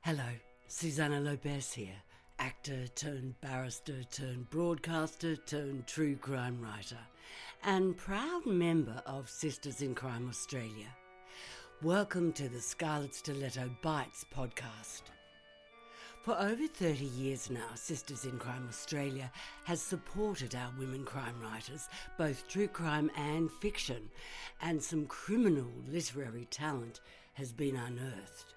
Hello, Susanna Lobez here, actor turned barrister turned broadcaster turned true crime writer, and proud member of Sisters in Crime Australia. Welcome to the Scarlet Stiletto Bites podcast. For over 30 years now, Sisters in Crime Australia has supported our women crime writers, both true crime and fiction, and some criminal literary talent has been unearthed.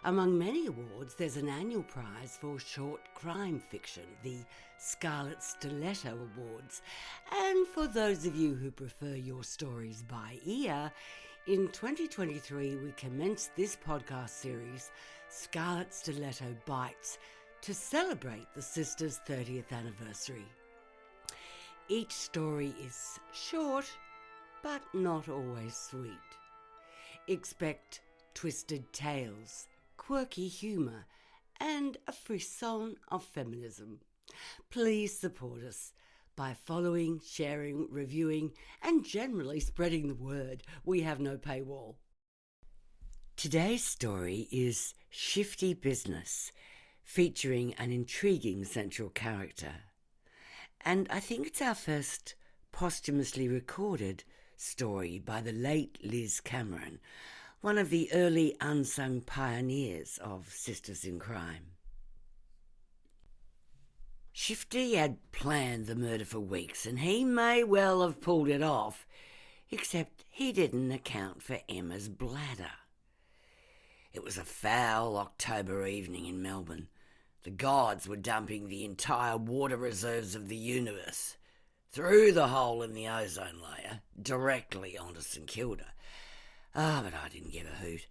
Among many awards, there's an annual prize for short crime fiction, the Scarlet Stiletto Awards. And for those of you who prefer your stories by ear, in 2023 we commenced this podcast series, Scarlet Stiletto Bites, to celebrate the Sisters' 30th anniversary. Each story is short, but not always sweet. Expect twisted tales, quirky humour, and a frisson of feminism. Please support us by following, sharing, reviewing, and generally spreading the word. We have no paywall. Today's story is Shifty Business, featuring an intriguing central character. And I think it's our first posthumously recorded story by the late Liz Cameron, one of the early unsung pioneers of Sisters in Crime. Shifty had planned the murder for weeks, and he may well have pulled it off, except he didn't account for Emma's bladder. It was a foul October evening in Melbourne. The gods were dumping the entire water reserves of the universe through the hole in the ozone layer directly onto St Kilda. But I didn't give a hoot.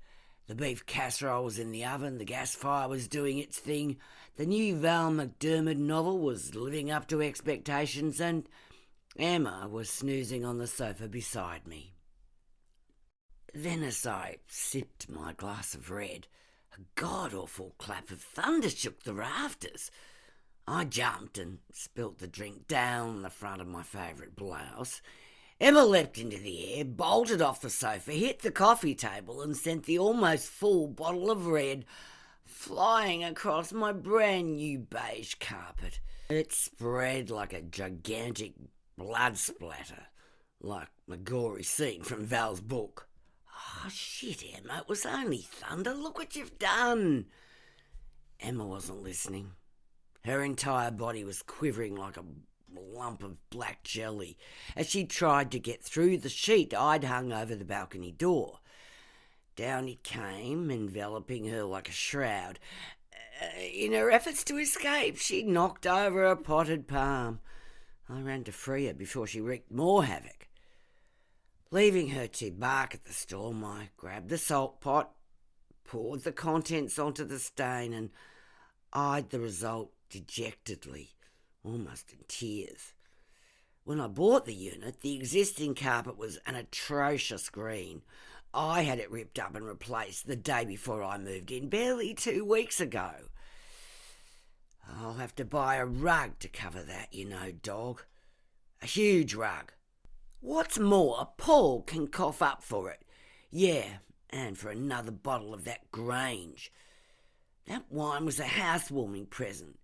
The beef casserole was in the oven, the gas fire was doing its thing, the new Val McDermid novel was living up to expectations, and Emma was snoozing on the sofa beside me. Then as I sipped my glass of red, a god-awful clap of thunder shook the rafters. I jumped and spilt the drink down the front of my favourite blouse. Emma leapt into the air, bolted off the sofa, hit the coffee table and sent the almost full bottle of red flying across my brand new beige carpet. It spread like a gigantic blood splatter, like the gory scene from Val's book. "Oh, shit, Emma, it was only thunder. Look what you've done." Emma wasn't listening. Her entire body was quivering like a lump of black jelly as she tried to get through the sheet I'd hung over the balcony door. Down it came, enveloping her like a shroud. In her efforts to escape, she knocked over a potted palm. I ran to free her before she wreaked more havoc. Leaving her to bark at the storm, I grabbed the salt pot, poured the contents onto the stain, and eyed the result dejectedly, almost in tears. When I bought the unit, the existing carpet was an atrocious green. I had it ripped up and replaced the day before I moved in, barely 2 weeks ago. I'll have to buy a rug to cover that, you know, dog. A huge rug. What's more, Paul can cough up for it. Yeah, and for another bottle of that Grange. That wine was a housewarming present.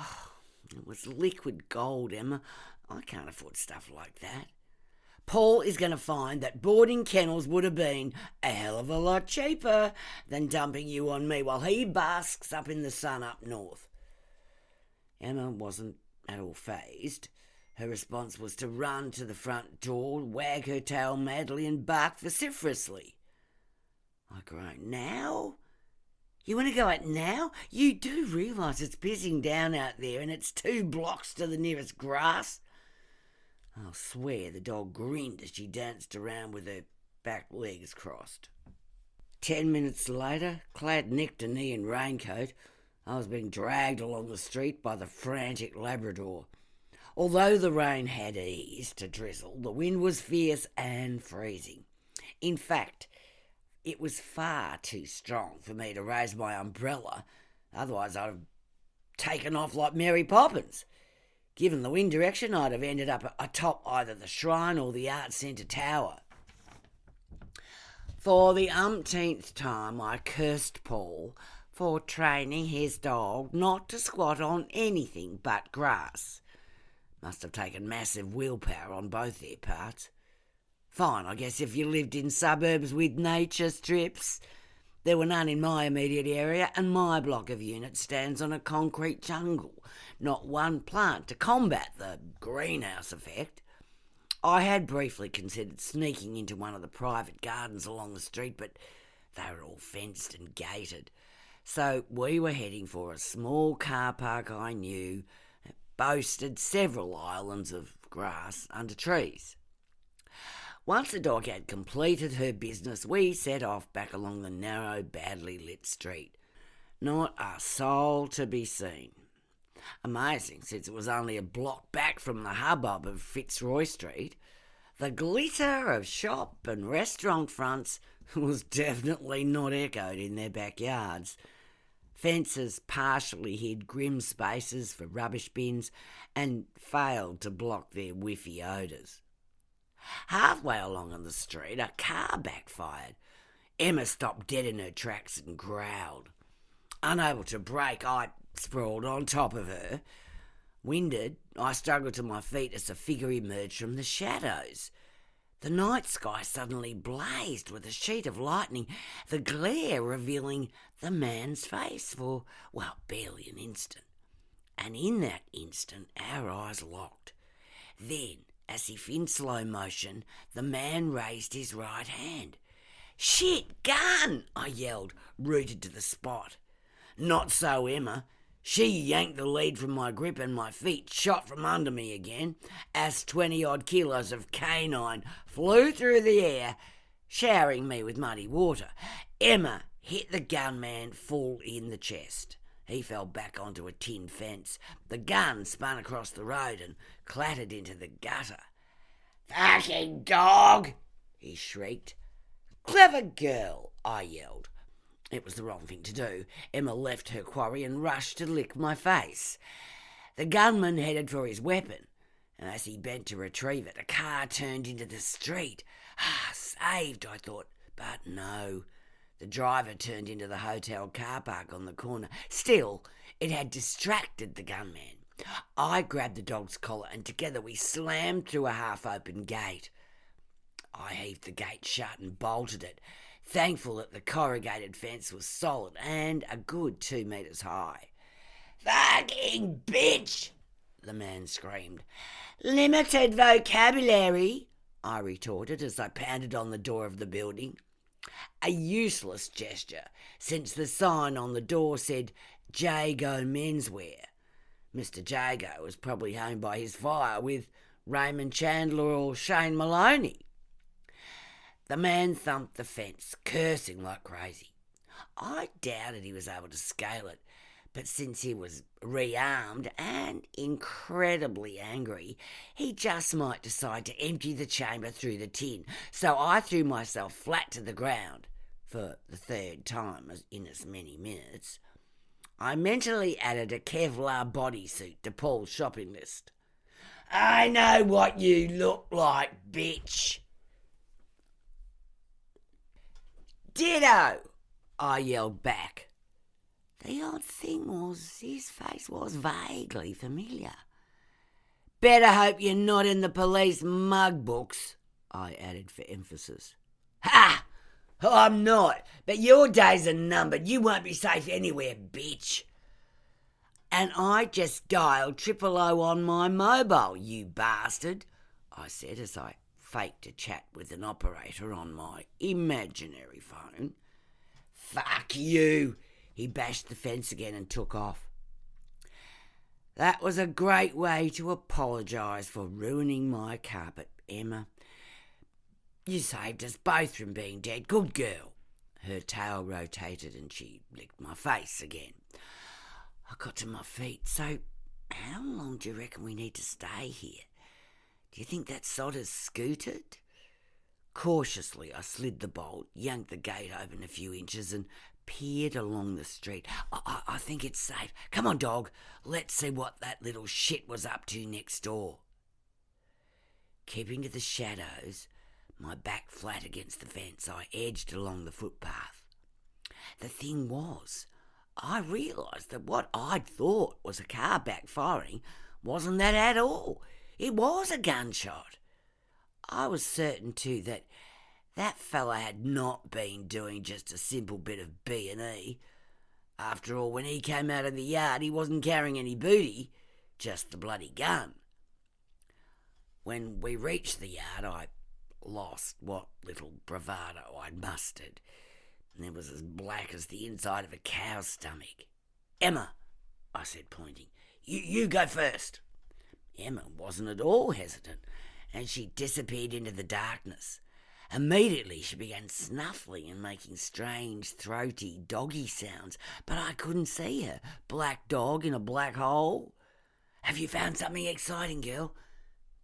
Oh, it was liquid gold, Emma. I can't afford stuff like that. Paul is going to find that boarding kennels would have been a hell of a lot cheaper than dumping you on me while he basks up in the sun up north. Emma wasn't at all fazed. Her response was to run to the front door, wag her tail madly and bark vociferously. I groaned. "Now? You want to go out now? You do realise it's pissing down out there and it's 2 blocks to the nearest grass?" I'll swear the dog grinned as she danced around with her back legs crossed. 10 minutes later, clad neck to knee in raincoat, I was being dragged along the street by the frantic Labrador. Although the rain had eased to drizzle, the wind was fierce and freezing. In fact, it was far too strong for me to raise my umbrella, otherwise I'd have taken off like Mary Poppins. Given the wind direction, I'd have ended up atop either the shrine or the Arts Centre tower. For the umpteenth time, I cursed Paul for training his dog not to squat on anything but grass. Must have taken massive willpower on both their parts. Fine, I guess, if you lived in suburbs with nature strips. There were none in my immediate area, and my block of units stands on a concrete jungle. Not one plant to combat the greenhouse effect. I had briefly considered sneaking into one of the private gardens along the street, but they were all fenced and gated. So we were heading for a small car park I knew that boasted several islands of grass under trees. Once the dog had completed her business, we set off back along the narrow, badly lit street. Not a soul to be seen. Amazing, since it was only a block back from the hubbub of Fitzroy Street. The glitter of shop and restaurant fronts was definitely not echoed in their backyards. Fences partially hid grim spaces for rubbish bins and failed to block their whiffy odours. Halfway along on the street, a car backfired. Emma stopped dead in her tracks and growled. Unable to brake, I sprawled on top of her. Winded, I struggled to my feet as the figure emerged from the shadows. The night sky suddenly blazed with a sheet of lightning, the glare revealing the man's face for, well, barely an instant. And in that instant, our eyes locked. Then, as if in slow motion, the man raised his right hand. "Shit, gun!" I yelled, rooted to the spot. Not so Emma. She yanked the lead from my grip and my feet shot from under me again as 20-odd kilos of canine flew through the air, showering me with muddy water. Emma hit the gunman full in the chest. He fell back onto a tin fence. The gun spun across the road and clattered into the gutter. "Fucking dog!" he shrieked. "Clever girl," I yelled. It was the wrong thing to do. Emma left her quarry and rushed to lick my face. The gunman headed for his weapon, and as he bent to retrieve it, a car turned into the street. Saved, I thought, but no. The driver turned into the hotel car park on the corner. Still, it had distracted the gunman. I grabbed the dog's collar and together we slammed through a half-open gate. I heaved the gate shut and bolted it, thankful that the corrugated fence was solid and a good 2 metres high. "Fucking bitch!" the man screamed. "Limited vocabulary," I retorted as I pounded on the door of the building. A useless gesture, since the sign on the door said Jago Menswear. Mr. Jago was probably home by his fire with Raymond Chandler or Shane Maloney. The man thumped the fence, cursing like crazy. I doubted he was able to scale it, but since he was rearmed and incredibly angry, he just might decide to empty the chamber through the tin. So I threw myself flat to the ground, for the 3rd time in as many minutes. I mentally added a Kevlar bodysuit to Paul's shopping list. "I know what you look like, bitch." "Ditto," I yelled back. The odd thing was his face was vaguely familiar. "Better hope you're not in the police mug books," I added for emphasis. "Ha! I'm not, but your days are numbered. You won't be safe anywhere, bitch." "And I just dialed 000 on my mobile, you bastard," I said as I faked a chat with an operator on my imaginary phone. "Fuck you." He bashed the fence again and took off. "That was a great way to apologise for ruining my carpet, Emma. You saved us both from being dead. Good girl." Her tail rotated and she licked my face again. I got to my feet. "So how long do you reckon we need to stay here? Do you think that sod has scooted?" Cautiously, I slid the bolt, yanked the gate open a few inches and peered along the street. I think it's safe. Come on, dog. Let's see what that little shit was up to next door." Keeping to the shadows, my back flat against the fence, I edged along the footpath. The thing was, I realised that what I'd thought was a car backfiring wasn't that at all. It was a gunshot. I was certain too that that fella had not been doing just a simple bit of B&E. After all, when he came out of the yard, he wasn't carrying any booty, just the bloody gun. When we reached the yard, I lost what little bravado I'd mustered. And it was as black as the inside of a cow's stomach. "Emma," I said, pointing, you go first." Emma wasn't at all hesitant, and she disappeared into the darkness. Immediately she began snuffling and making strange, throaty, doggy sounds, but I couldn't see her. Black dog in a black hole. "Have you found something exciting, girl?"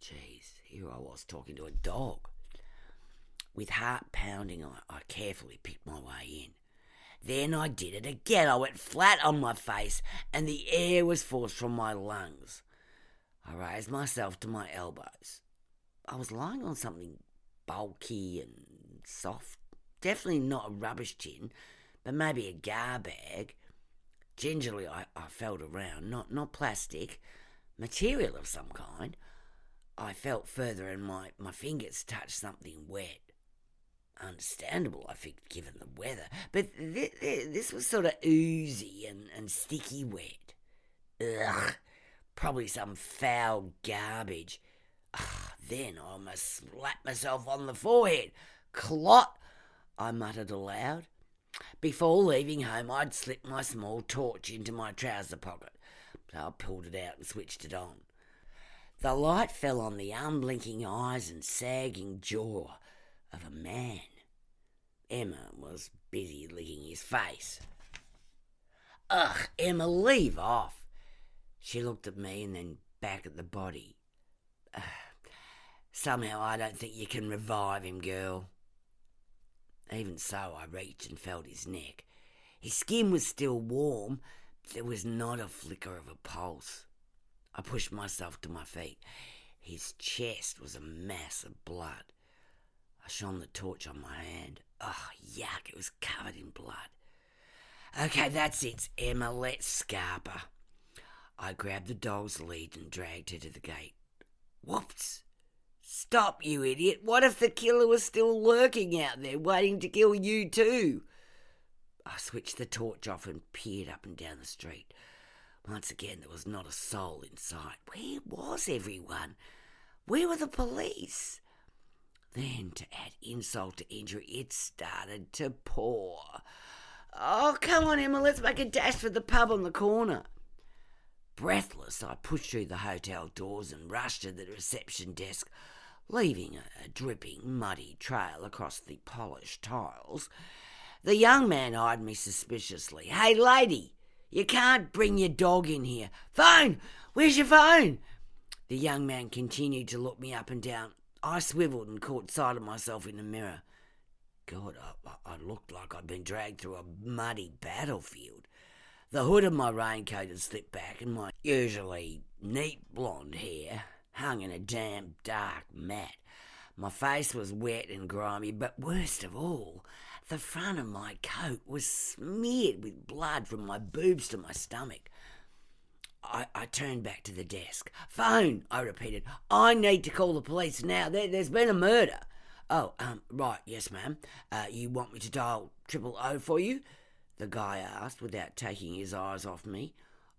Jeez, here I was talking to a dog. With heart pounding, I carefully picked my way in. Then I did it again. I went flat on my face, and the air was forced from my lungs. I raised myself to my elbows. I was lying on something bulky and soft. Definitely not a rubbish tin, but maybe a gar bag. Gingerly I felt around, not plastic, material of some kind. I felt further and my fingers touched something wet. Understandable, I think, given the weather, but this was sort of oozy and sticky wet. Ugh, probably some foul garbage. Then I almost slapped myself on the forehead. "Clot," I muttered aloud. Before leaving home, I'd slipped my small torch into my trouser pocket, so I pulled it out and switched it on. The light fell on the unblinking eyes and sagging jaw of a man. Emma was busy licking his face. "Ugh, Emma, leave off." She looked at me and then back at the body. "Somehow I don't think you can revive him, girl." Even so, I reached and felt his neck. His skin was still warm, but there was not a flicker of a pulse. I pushed myself to my feet. His chest was a mass of blood. I shone the torch on my hand. Oh, yuck, it was covered in blood. "Okay, that's it, Emma, let's scarp her." I grabbed the dog's lead and dragged her to the gate. Whoops! "Stop, you idiot. What if the killer was still lurking out there, waiting to kill you too?" I switched the torch off and peered up and down the street. Once again, there was not a soul in sight. Where was everyone? Where were the police? Then, to add insult to injury, it started to pour. "Oh, come on, Emma, let's make a dash for the pub on the corner." Breathless, I pushed through the hotel doors and rushed to the reception desk, leaving a dripping, muddy trail across the polished tiles. The young man eyed me suspiciously. "Hey, lady, you can't bring your dog in here." "Phone! Where's your phone?" The young man continued to look me up and down. I swiveled and caught sight of myself in the mirror. God, I looked like I'd been dragged through a muddy battlefield. The hood of my raincoat had slipped back, and my usually neat blonde hair hung in a damp, dark mat. My face was wet and grimy, but worst of all, the front of my coat was smeared with blood from my boobs to my stomach. I turned back to the desk. "Phone," I repeated. "I need to call the police now. There's been a murder." "Oh, right, yes, ma'am. You want me to dial 000 for you?" the guy asked without taking his eyes off me.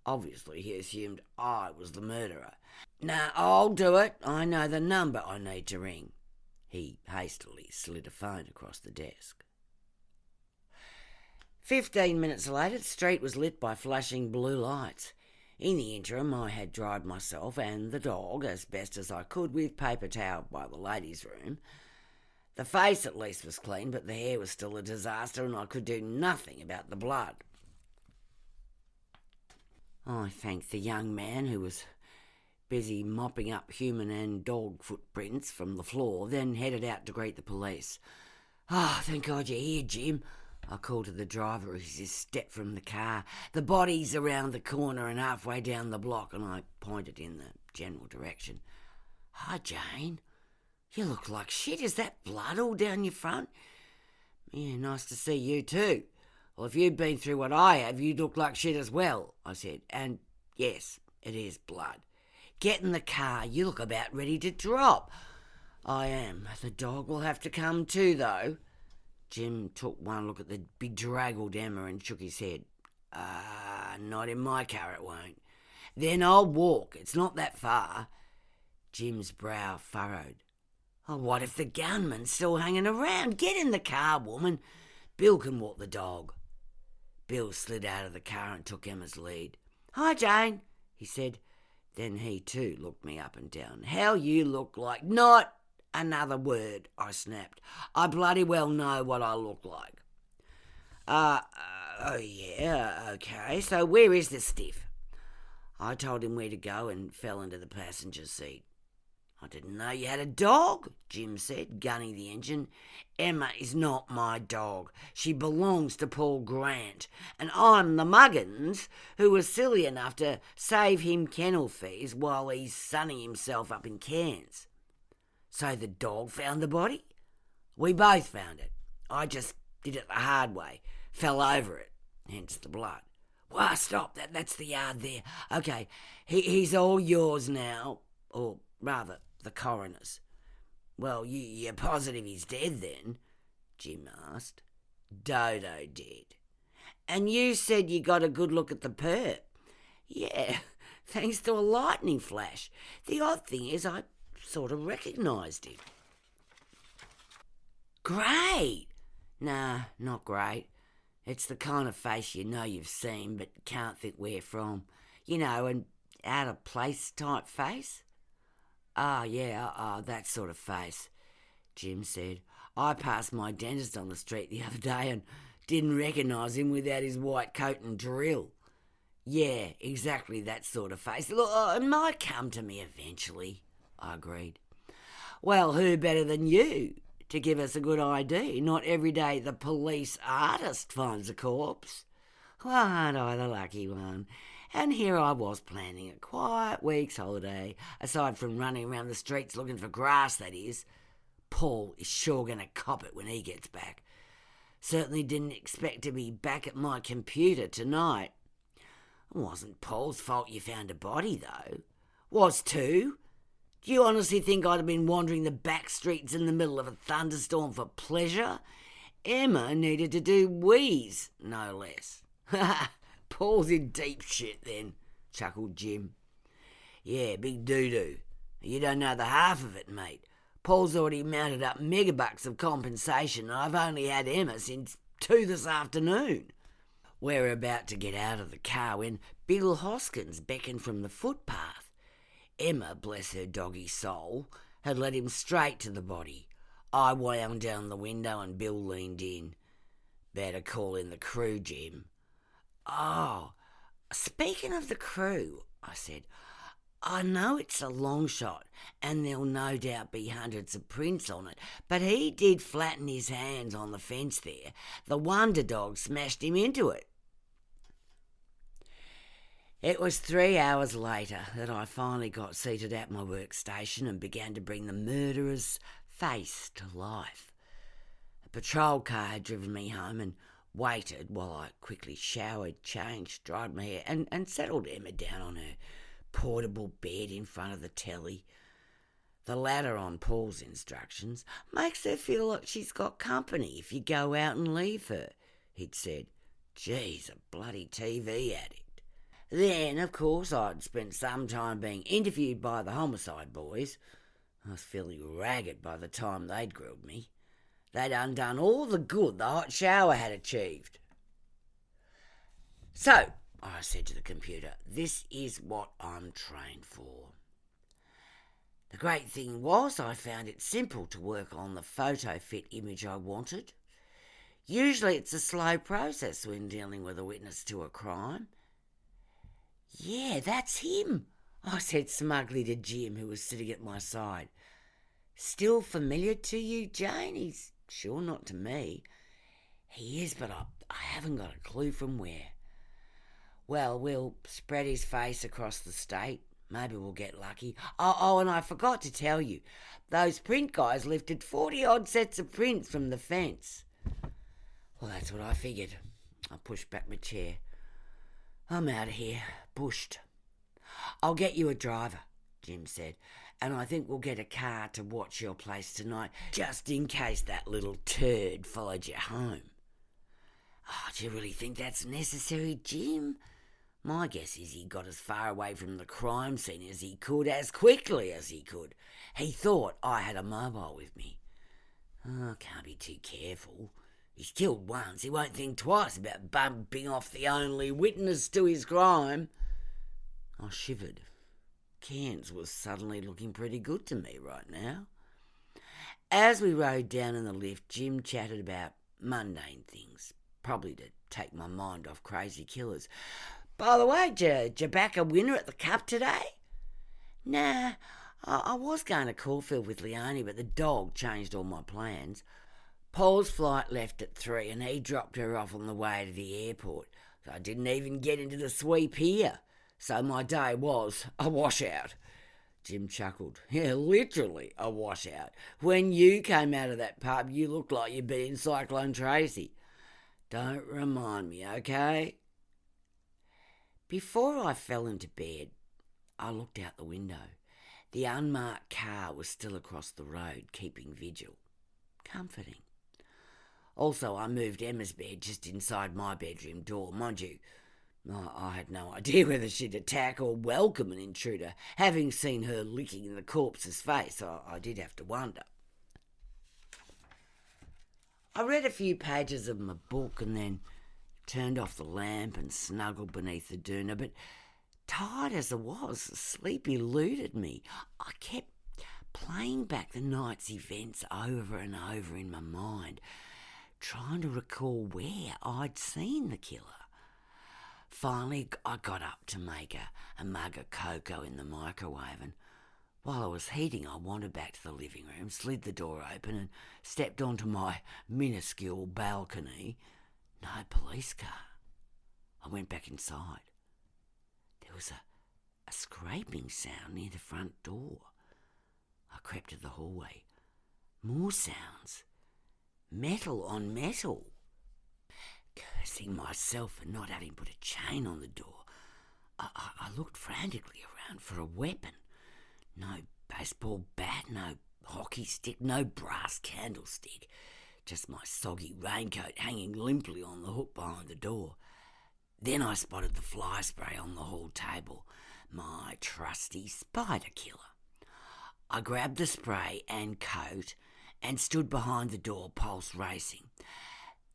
Obviously, he assumed I was the murderer. "Nah, I'll do it. I know the number I need to ring." He hastily slid a phone across the desk. 15 minutes later, the street was lit by flashing blue lights. In the interim, I had dried myself and the dog as best as I could with paper towel by the ladies' room. The face at least was clean, but the hair was still a disaster and I could do nothing about the blood. I thanked the young man, who was busy mopping up human and dog footprints from the floor, then headed out to greet the police. "Oh, thank God you're here, Jim," I called to the driver as he stepped from the car. "The body's around the corner and halfway down the block," and I pointed in the general direction. "Hi, Jane. You look like shit. Is that blood all down your front?" "Yeah, nice to see you too." Well, if you've been through what I have, you look like shit as well, I said. And yes, it is blood. Get in the car, you look about ready to drop. I am. The dog will have to come too, though. Jim took one look at the bedraggled Emma and shook his head. Not in my car it won't. Then I'll walk, it's not that far. Jim's brow furrowed. Oh, what if the gunman's still hanging around? Get in the car, woman. Bill can walk the dog. Bill slid out of the car and took Emma's lead. Hi, Jane, he said. Then he too looked me up and down. How you look like... Not another word, I snapped. I bloody well know what I look like. Oh yeah, okay. So where is the stiff? I told him where to go and fell into the passenger seat. I didn't know you had a dog, Jim said, gunning the engine. Emma is not my dog. She belongs to Paul Grant, and I'm the muggins who was silly enough to save him kennel fees while he's sunning himself up in Cairns. So the dog found the body? We both found it. I just did it the hard way, fell over it, hence the blood. Well, stop, that's the yard there. Okay, he's all yours now, or rather, the coroner's. Well, you're positive he's dead then? Jim asked. Dodo did. And you said you got a good look at the perp? Yeah, thanks to a lightning flash. The odd thing is I sort of recognised him. Great! Nah, not great. It's the kind of face you know you've seen but can't think where from. You know, an out-of-place type face. That sort of face, Jim said. I passed my dentist on the street the other day and didn't recognise him without his white coat and drill. Yeah, exactly that sort of face. Look, it might come to me eventually, I agreed. Well, who better than you to give us a good ID? Not every day the police artist finds a corpse. Well, aren't I the lucky one? And here I was planning a quiet week's holiday, aside from running around the streets looking for grass, that is. Paul is sure going to cop it when he gets back. Certainly didn't expect to be back at my computer tonight. It wasn't Paul's fault you found a body, though. Was too. Do you honestly think I'd have been wandering the back streets in the middle of a thunderstorm for pleasure? Emma needed to do wheeze, no less. Paul's in deep shit then, chuckled Jim. Yeah, big doo-doo. You don't know the half of it, mate. Paul's already mounted up megabucks of compensation and I've only had Emma since 2 this afternoon. We were about to get out of the car when Bill Hoskins beckoned from the footpath. Emma, bless her doggy soul, had led him straight to the body. I wound down the window and Bill leaned in. Better call in the crew, Jim. Oh, speaking of the crew, I said, I know it's a long shot and there'll no doubt be hundreds of prints on it, but he did flatten his hands on the fence there. The Wonder Dog smashed him into it. It was 3 hours later that I finally got seated at my workstation and began to bring the murderer's face to life. A patrol car had driven me home and waited while I quickly showered, changed, dried my hair and settled Emma down on her portable bed in front of the telly. The latter, on Paul's instructions, makes her feel like she's got company if you go out and leave her, he'd said. Geez, a bloody TV addict. Then, of course, I'd spent some time being interviewed by the homicide boys. I was feeling ragged by the time they'd grilled me. They'd undone all the good the hot shower had achieved. So, I said to the computer, this is what I'm trained for. The great thing was I found it simple to work on the photo fit image I wanted. Usually it's a slow process when dealing with a witness to a crime. Yeah, that's him, I said smugly to Jim, who was sitting at my side. Still familiar to you, Jane? He's sure not to me. He is, but I haven't got a clue from where. Well, we'll spread his face across the state. Maybe we'll get lucky. Oh, and I forgot to tell you, those print guys lifted 40-odd sets of prints from the fence. Well, that's what I figured. I pushed back my chair. I'm out of here, bushed. I'll get you a driver, Jim said, and I think we'll get a car to watch your place tonight, just in case that little turd followed you home. Oh, do you really think that's necessary, Jim? My guess is he got as far away from the crime scene as he could, as quickly as he could. He thought I had a mobile with me. Oh, can't be too careful. He's killed once, he won't think twice about bumping off the only witness to his crime. I shivered. Cairns was suddenly looking pretty good to me right now. As we rode down in the lift, Jim chatted about mundane things, probably to take my mind off crazy killers. By the way, did you back a winner at the Cup today? Nah, I was going to Caulfield with Leonie, but the dog changed all my plans. Paul's flight left at 3 and he dropped her off on the way to the airport. So I didn't even get into the sweep here. So my day was a washout. Jim chuckled. Yeah, literally a washout. When you came out of that pub, you looked like you'd been in Cyclone Tracy. Don't remind me, okay? Before I fell into bed, I looked out the window. The unmarked car was still across the road, keeping vigil. Comforting. Also, I moved Emma's bed just inside my bedroom door. Mind you, I had no idea whether she'd attack or welcome an intruder, having seen her licking the corpse's face. I did have to wonder. I read a few pages of my book and then turned off the lamp and snuggled beneath the doona, but tired as I was, sleep eluded me. I kept playing back the night's events over and over in my mind, trying to recall where I'd seen the killer. Finally, I got up to make a mug of cocoa in the microwave, and while I was heating, I wandered back to the living room, slid the door open and stepped onto my minuscule balcony. No police car. I went back inside. There was a scraping sound near the front door. I crept to the hallway. More sounds. Metal on metal. Cursing myself for not having put a chain on the door, I looked frantically around for a weapon. No baseball bat, no hockey stick, no brass candlestick. Just my soggy raincoat hanging limply on the hook behind the door. Then I spotted the fly spray on the hall table, my trusty spider killer. I grabbed the spray and coat and stood behind the door, pulse racing.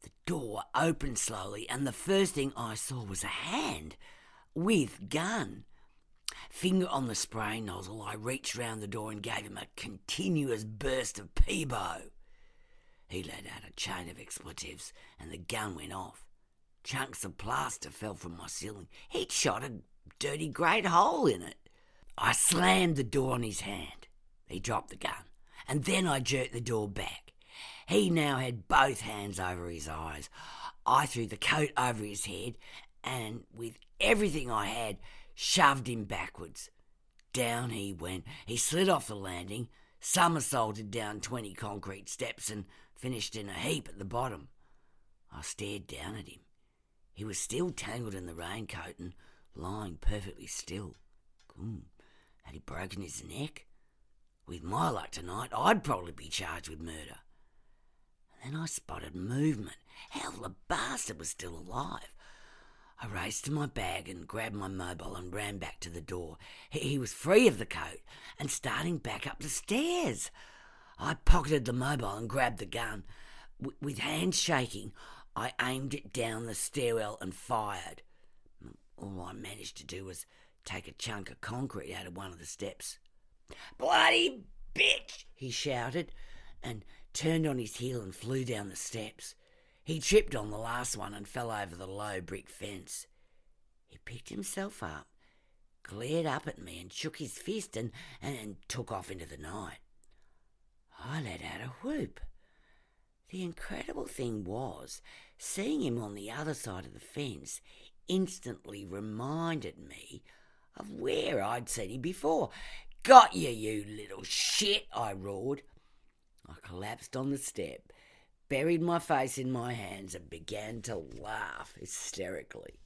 The door opened slowly and the first thing I saw was a hand with gun. Finger on the spray nozzle, I reached round the door and gave him a continuous burst of Peebo. He let out a chain of expletives and the gun went off. Chunks of plaster fell from my ceiling. He'd shot a dirty great hole in it. I slammed the door on his hand. He dropped the gun, and then I jerked the door back. He now had both hands over his eyes. I threw the coat over his head and, with everything I had, shoved him backwards. Down he went. He slid off the landing, somersaulted down 20 concrete steps and finished in a heap at the bottom. I stared down at him. He was still tangled in the raincoat and lying perfectly still. Had he broken his neck? With my luck tonight, I'd probably be charged with murder. And then I spotted movement. Hell, the bastard was still alive. I raced to my bag and grabbed my mobile and ran back to the door. He was free of the coat and starting back up the stairs. I pocketed the mobile and grabbed the gun. With hands shaking, I aimed it down the stairwell and fired. All I managed to do was take a chunk of concrete out of one of the steps. "Bloody bitch!" he shouted, and turned on his heel and flew down the steps. He tripped on the last one and fell over the low brick fence. He picked himself up, glared up at me and shook his fist and took off into the night. I let out a whoop. The incredible thing was, seeing him on the other side of the fence instantly reminded me of where I'd seen him before. "Got you, you little shit!" I roared. I collapsed on the step, buried my face in my hands and began to laugh hysterically.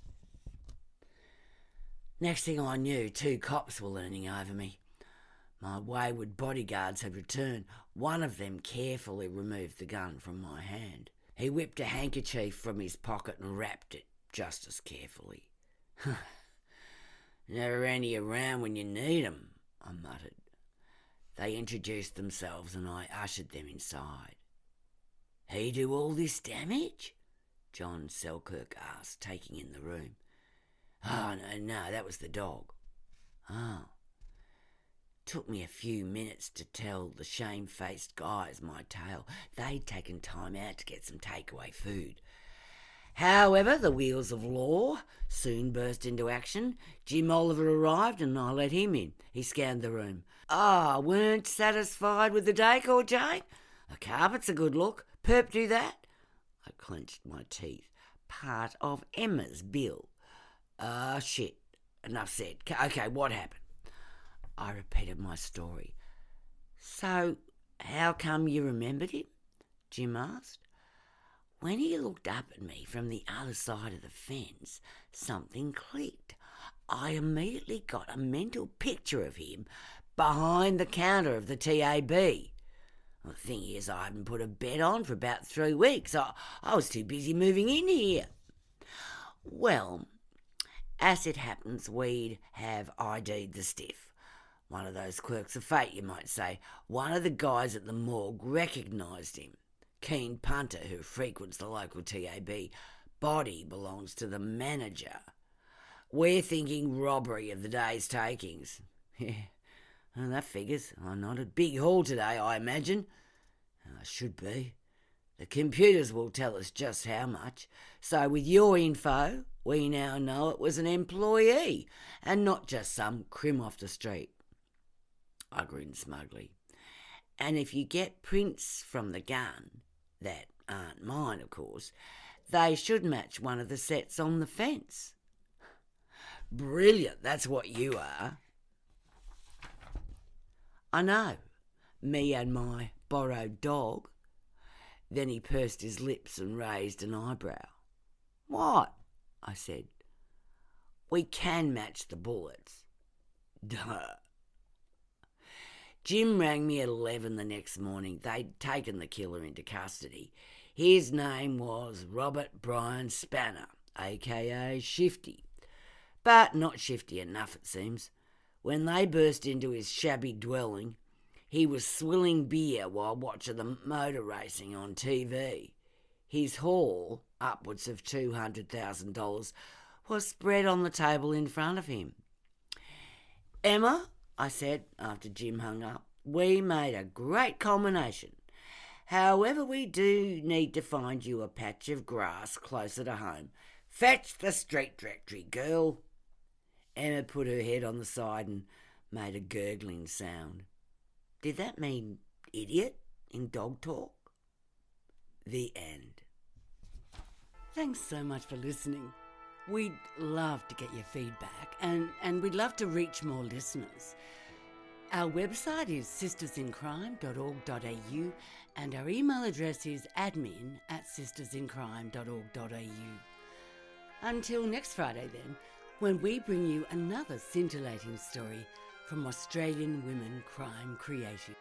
Next thing I knew, 2 cops were leaning over me. My wayward bodyguards had returned. One of them carefully removed the gun from my hand. He whipped a handkerchief from his pocket and wrapped it just as carefully. Never any around when you need 'em, I muttered. They introduced themselves and I ushered them inside. He do all this damage? John Selkirk asked, taking in the room. Oh, no, that was the dog. Oh. Took me a few minutes to tell the shame-faced guys my tale. They'd taken time out to get some takeaway food. However, the wheels of law soon burst into action. Jim Oliver arrived and I let him in. He scanned the room. Weren't satisfied with the decor, Jane? The carpet's a good look. Perp do that? I clenched my teeth. Part of Emma's bill. Shit. Enough said. Okay, what happened? I repeated my story. So, how come you remembered him? Jim asked. When he looked up at me from the other side of the fence, something clicked. I immediately got a mental picture of him behind the counter of the TAB. The thing is, I hadn't put a bet on for about 3 weeks. I was too busy moving in here. Well, as it happens, we'd have ID'd the stiff. One of those quirks of fate, you might say. One of the guys at the morgue recognised him. Keen punter who frequents the local TAB. Body belongs to the manager. We're thinking robbery of the day's takings. Yeah, well, that figures. I nodded. Big haul today, I imagine. Should be. The computers will tell us just how much. So with your info, we now know it was an employee and not just some crim off the street. I grinned smugly. And if you get prints from the gun, that aren't mine, of course, they should match one of the sets on the fence. Brilliant, that's what you are. I know, me and my borrowed dog. Then he pursed his lips and raised an eyebrow. What? I said. We can match the bullets. Duh. Jim rang me at 11 the next morning. They'd taken the killer into custody. His name was Robert Brian Spanner, a.k.a. Shifty. But not shifty enough, it seems. When they burst into his shabby dwelling, he was swilling beer while watching the motor racing on TV. His haul, upwards of $200,000, was spread on the table in front of him. Emma, I said after Jim hung up, we made a great combination. However, we do need to find you a patch of grass closer to home. Fetch the street directory, girl. Emma put her head on the side and made a gurgling sound. Did that mean idiot in dog talk? The end. Thanks so much for listening. We'd love to get your feedback and we'd love to reach more listeners. Our website is sistersincrime.org.au and our email address is admin@sistersincrime.org.au. Until next Friday then, when we bring you another scintillating story from Australian women crime creative.